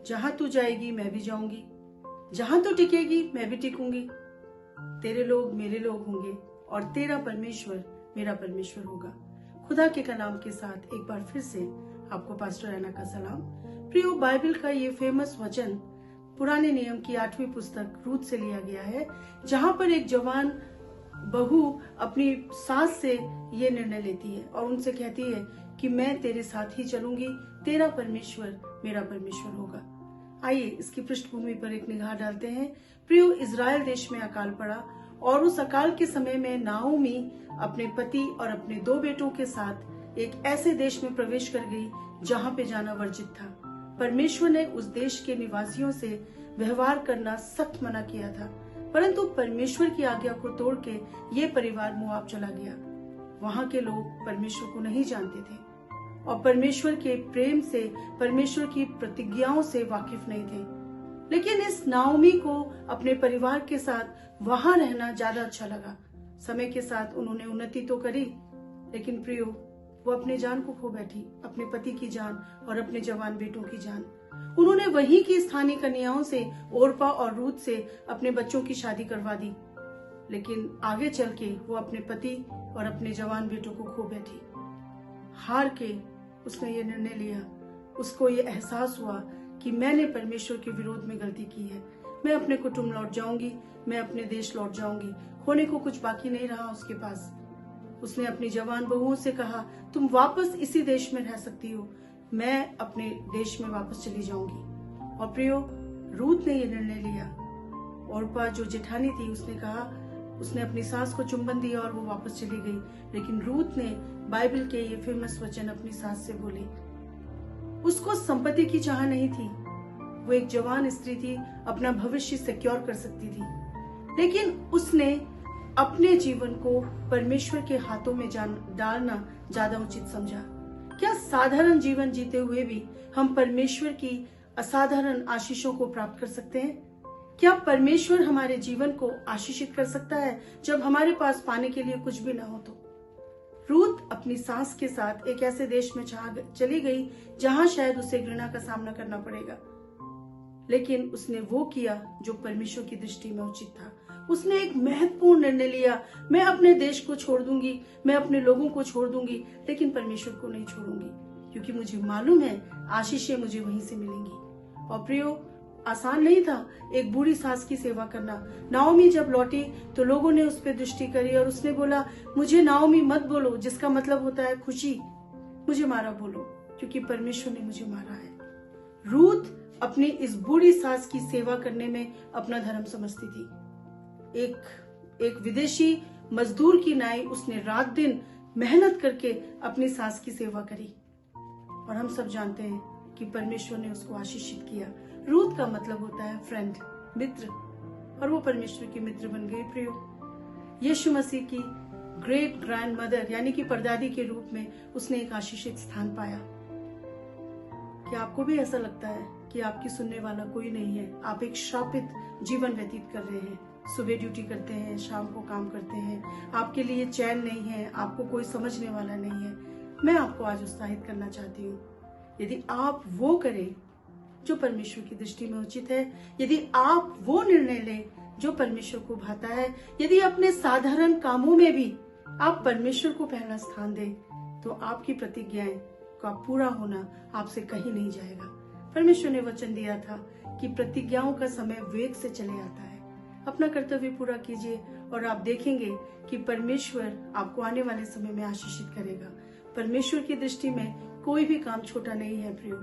जहां तू जाएगी मैं भी जाऊंगी, जहां तू टिकेगी मैं भी टिकूंगी। तेरे लोग मेरे लोग होंगे और तेरा परमेश्वर मेरा परमेश्वर होगा। खुदा के कलाम के साथ एक बार फिर से आपको पास्टर ऐना का सलाम। प्रियो, बाइबल का ये फेमस वचन पुराने नियम की 8वीं पुस्तक रूत से लिया गया है, जहां पर एक जवान बहू अपनी सास से ये निर्णय लेती है और उनसे कहती है कि मैं तेरे साथ ही चलूंगी, तेरा परमेश्वर मेरा परमेश्वर होगा। आइए इसकी पृष्ठभूमि पर एक निगाह डालते हैं। प्रियो, इज़राइल देश में अकाल पड़ा और उस अकाल के समय में नाओमी अपने पति और अपने 2 बेटों के साथ एक ऐसे देश में प्रवेश कर गई जहां पे जाना वर्जित था। परमेश्वर ने उस देश के निवासियों से व्यवहार करना सख्त मना किया था, परंतु परमेश्वर की आज्ञा को तोड़ के ये परिवार मोआब चला गया। वहां के लोग परमेश्वर को नहीं जानते थे और परमेश्वर के प्रेम से, परमेश्वर की प्रतिज्ञाओं से वाकिफ नहीं थे। लेकिन इस नाओमी को अपने परिवार के साथ वहां रहना ज्यादा अच्छा लगा। समय के साथ उन्होंने उन्नति तो करी, लेकिन प्रियो, वो अपने जान को खो बैठी, अपने पति की जान और अपने जवान बेटों की जान। उन्होंने वहीं की स्थानीय कन्याओं से, ओरपा और रूत से अपने बच्चों की शादी करवा दी, लेकिन आगे चल के वो अपने पति और अपने जवान बेटों को खो बैठी। हार के उसने ये निर्णय लिया। उसको ये एहसास हुआ कि मैंने परमेश्वर के विरोध में गलती की है। मैं अपने कुटुंब लौट जाऊंगी, मैं अपने देश लौट जाऊंगी। होने को कुछ बाकी नहीं रहा उसके पास। उसने अपनी जवान बहुओं से कहा, तुम वापस इसी देश में रह सकती हो, मैं अपने देश में वापस चली जाऊंगी। और प्रियो, रूत ने ये निर्णय लिया। ओरपा जो जेठानी थी, उसने कहा, उसने अपनी सास को चुंबन दिया और वो वापस चली गई। लेकिन रूत ने बाइबल के ये फेमस वचन अपनी सास से बोले। उसको संपत्ति की चाह नहीं थी, वो एक जवान स्त्री थी, अपना भविष्य सिक्योर कर सकती थी, लेकिन उसने अपने जीवन को परमेश्वर के हाथों में डालना ज्यादा उचित समझा। क्या साधारण जीवन जीते हुए भी हम परमेश्वर की असाधारण आशीषों को प्राप्त कर सकते हैं? क्या परमेश्वर हमारे जीवन को आशीषित कर सकता है जब हमारे पास पाने के लिए कुछ भी ना हो तो? रूत अपनी सास के साथ एक ऐसे देश में चली गई जहां शायद उसे घृणा का सामना करना पड़ेगा, लेकिन उसने वो किया जो परमेश्वर की दृष्टि में उचित था। उसने एक महत्वपूर्ण निर्णय लिया, मैं अपने देश को छोड़ दूंगी, मैं अपने लोगों को छोड़ दूंगी, लेकिन परमेश्वर को नहीं छोड़ूंगी, क्योंकि मुझे मालूम है आशीषें मुझे वहीं से मिलेंगी। और प्रियो, आसान नहीं था एक बूढ़ी सास की सेवा करना। नाओमी जब लौटी तो लोगों ने उस पर दृष्टि करी और उसने बोला, मुझे नाओमी मत बोलो, जिसका मतलब होता है खुशी, मुझे मारा बोलो, क्योंकि परमेश्वर ने मुझे मारा है। रूत अपनी इस बूढ़ी सास की सेवा करने में अपना धर्म समझती थी। एक विदेशी मजदूर की नाई उसने रात दिन मेहनत करके अपनी सास की सेवा करी, और हम सब जानते हैं कि परमेश्वर ने उसको आशीषित किया। रूत का मतलब होता है फ्रेंड, मित्र, और वो परमेश्वर की मित्र बन गई। प्रियो, यीशु मसीह की ग्रेट ग्रैंड मदर यानी कि परदादी के रूप में उसने एक आशीषित स्थान पाया। क्या आपको भी ऐसा लगता है कि आपकी सुनने वाला कोई नहीं है? आप एक श्रापित जीवन व्यतीत कर रहे हैं, सुबह ड्यूटी करते हैं, शाम को काम करते हैं, आपके लिए चैन नहीं है, आपको कोई समझने वाला नहीं है। मैं आपको आज उत्साहित करना चाहती हूँ, यदि आप वो करें जो परमेश्वर की दृष्टि में उचित है, यदि आप वो निर्णय लें जो परमेश्वर को भाता है, यदि अपने साधारण कामों में भी आप परमेश्वर को पहला स्थान दें, तो आपकी प्रतिज्ञाएं का पूरा होना आपसे कहीं नहीं जाएगा। परमेश्वर ने वचन दिया था कि प्रतिज्ञाओं का समय वेग से चले आता है। अपना कर्तव्य पूरा कीजिए और आप देखेंगे कि परमेश्वर आपको आने वाले समय में आशीषित करेगा। परमेश्वर की दृष्टि में कोई भी काम छोटा नहीं है। प्रियो,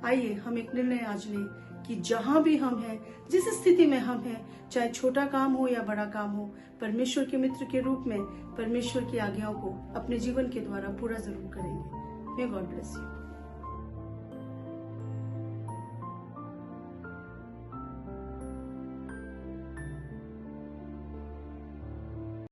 आइए हम एक निर्णय आज लें कि जहां भी हम हैं, जिस स्थिति में हम हैं, चाहे छोटा काम हो या बड़ा काम हो, परमेश्वर के मित्र के रूप में परमेश्वर की आज्ञाओं को अपने जीवन के द्वारा पूरा जरूर करेंगे। May God bless you.